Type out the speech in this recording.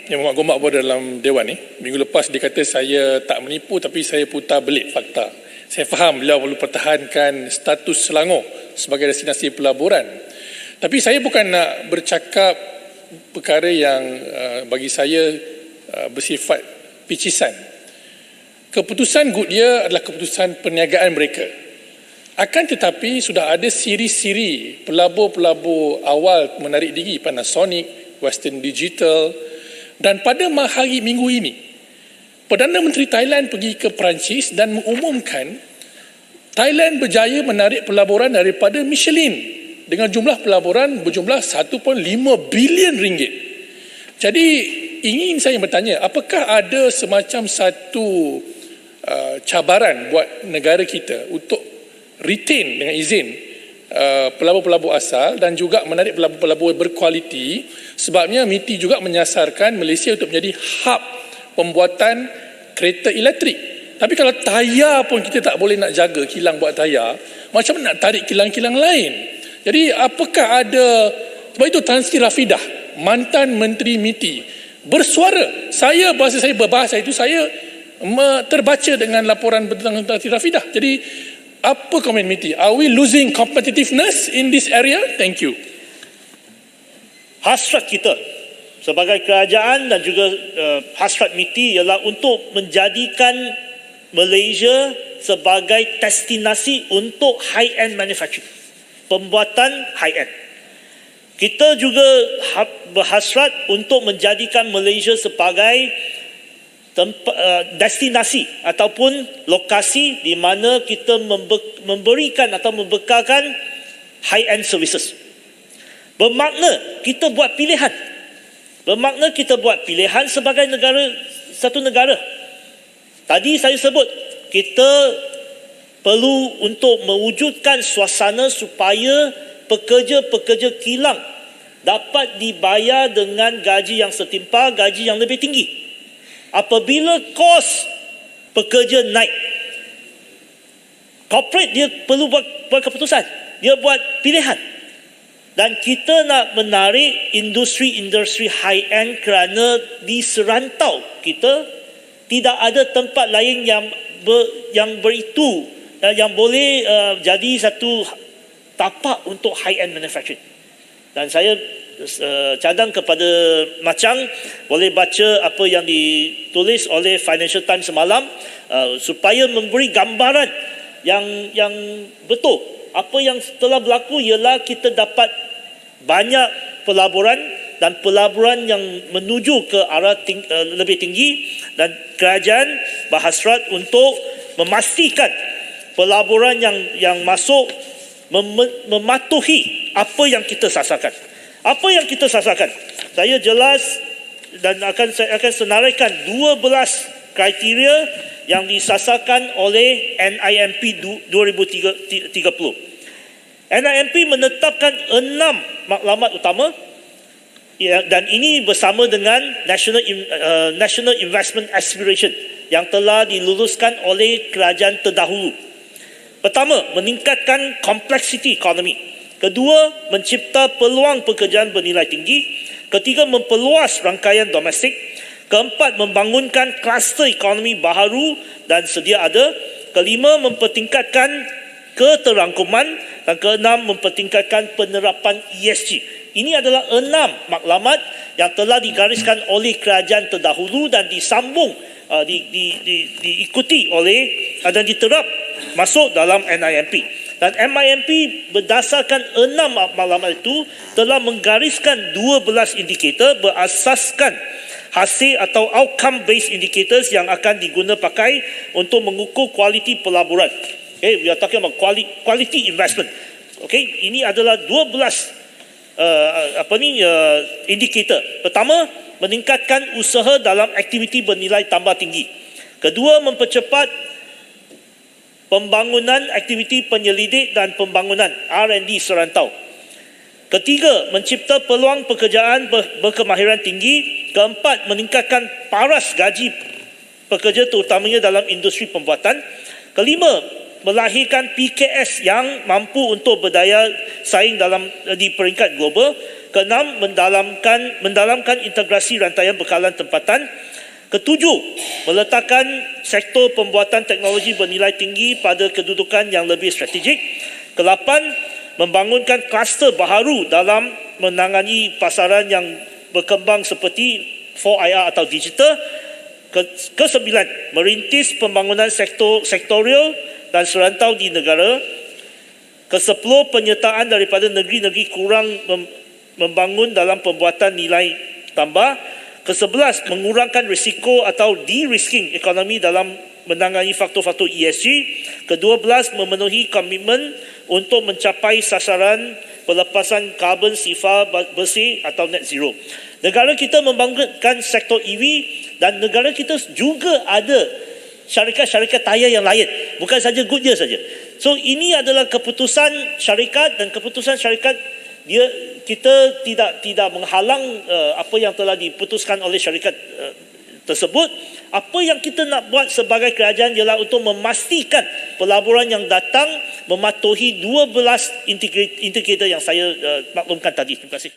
yang gomak buat dalam Dewan ni. Minggu lepas dia kata saya tak menipu tapi saya putar belit fakta. Saya faham beliau perlu pertahankan status Selangor sebagai destinasi pelaburan. Tapi saya bukan nak bercakap perkara yang bagi saya bersifat picisan. Keputusan Goodyear adalah keputusan perniagaan mereka. Akan tetapi sudah ada siri-siri pelabur-pelabur awal menarik diri, Panasonic, Western Digital, dan pada hari minggu ini Perdana Menteri Thailand pergi ke Perancis dan mengumumkan Thailand berjaya menarik pelaburan daripada Michelin dengan jumlah pelaburan berjumlah 1.5 bilion ringgit. Jadi ingin saya bertanya, apakah ada semacam satu cabaran buat negara kita untuk retain dengan izin pelabur-pelabur asal dan juga menarik pelabur-pelabur berkualiti, sebabnya MITI juga menyasarkan Malaysia untuk menjadi hub pembuatan kereta elektrik. Tapi kalau tayar pun kita tak boleh nak jaga kilang buat tayar, macam mana nak tarik kilang-kilang lain? Jadi apakah ada, sebab itu Tan Sri Rafidah, mantan Menteri MITI, bersuara. Saya berbahasa itu, saya terbaca dengan laporan tentang Tan Sri Rafidah. Jadi apa komen MITI? Are we losing competitiveness in this area? Thank you. Hasrat kita sebagai kerajaan dan juga hasrat MITI ialah untuk menjadikan Malaysia sebagai destinasi untuk high-end manufacturing, pembuatan high-end. Kita juga berhasrat untuk menjadikan Malaysia sebagai destinasi ataupun lokasi di mana kita memberikan atau membekalkan high-end services. Bermakna kita buat pilihan. Bermakna kita buat pilihan sebagai satu negara. Tadi saya sebut, kita perlu untuk mewujudkan suasana supaya pekerja-pekerja kilang dapat dibayar dengan gaji yang setimpal, gaji yang lebih tinggi. Apabila kos pekerja naik, corporate dia perlu buat keputusan, dia buat pilihan. Dan kita nak menarik industri-industri high-end kerana di serantau kita tidak ada tempat lain yang beritu, yang boleh jadi satu tapak untuk high-end manufacturing. Dan saya cadang kepada Macang, boleh baca apa yang ditulis oleh Financial Times semalam, supaya memberi gambaran yang betul. Apa yang telah berlaku ialah kita dapat banyak pelaburan dan pelaburan yang menuju ke arah lebih tinggi, dan kerajaan berhasrat untuk memastikan pelaburan yang masuk mematuhi apa yang kita sasarkan. Apa yang kita sasarkan? Saya jelas dan saya akan senaraikan 12 kriteria yang disasarkan oleh NIMP 2030. NIMP menetapkan 6 maklumat utama, dan ini bersama dengan National Investment Aspiration yang telah diluluskan oleh kerajaan terdahulu. Pertama, meningkatkan kompleksiti ekonomi. Kedua, mencipta peluang pekerjaan bernilai tinggi. Ketiga, memperluas rangkaian domestik. Keempat, membangunkan kluster ekonomi baharu dan sedia ada. Kelima, mempertingkatkan keterangkuman. Dan keenam, mempertingkatkan penerapan ESG. Ini adalah 6 maklumat yang telah digariskan oleh kerajaan terdahulu dan disambung, diikuti oleh dan diterap masuk dalam NIMP. Dan MIMP berdasarkan 6 maklumat itu telah menggariskan 12 indikator berasaskan hasil atau outcome based indicators yang akan diguna pakai untuk mengukur kualiti pelaburan. Okay, we are talking about quality investment. Okay, ini adalah 12 indikator. Pertama, meningkatkan usaha dalam aktiviti bernilai tambah tinggi. Kedua, mempercepat pembangunan aktiviti penyelidik dan pembangunan R&D serantau. Ketiga, mencipta peluang pekerjaan berkemahiran tinggi. Keempat, meningkatkan paras gaji pekerja terutamanya dalam industri pembuatan. Kelima, melahirkan PKS yang mampu untuk berdaya saing di peringkat global. Keenam, mendalamkan integrasi rantaian bekalan tempatan. Ketujuh, meletakkan sektor pembuatan teknologi bernilai tinggi pada kedudukan yang lebih strategik. Kelapan, membangunkan kluster baharu dalam menangani pasaran yang berkembang seperti 4IR atau digital. Kesembilan, merintis pembangunan sektorial dan serantau di negara. Kesepuluh, penyertaan daripada negeri-negeri kurang membangun dalam pembuatan nilai tambah. Kesebelas, mengurangkan risiko atau de-risking ekonomi dalam menangani faktor-faktor ESG. Kedua-belas, memenuhi komitmen untuk mencapai sasaran pelepasan karbon sifar bersih atau net zero. Negara kita membangunkan sektor EV dan negara kita juga ada syarikat-syarikat tayar yang lain. Bukan saja Goodyear saja. So ini adalah keputusan syarikat dan keputusan syarikat kita tidak menghalang apa yang telah diputuskan oleh syarikat tersebut. Apa yang kita nak buat sebagai kerajaan ialah untuk memastikan pelaburan yang datang mematuhi 12 indikator yang saya maklumkan tadi. Terima kasih.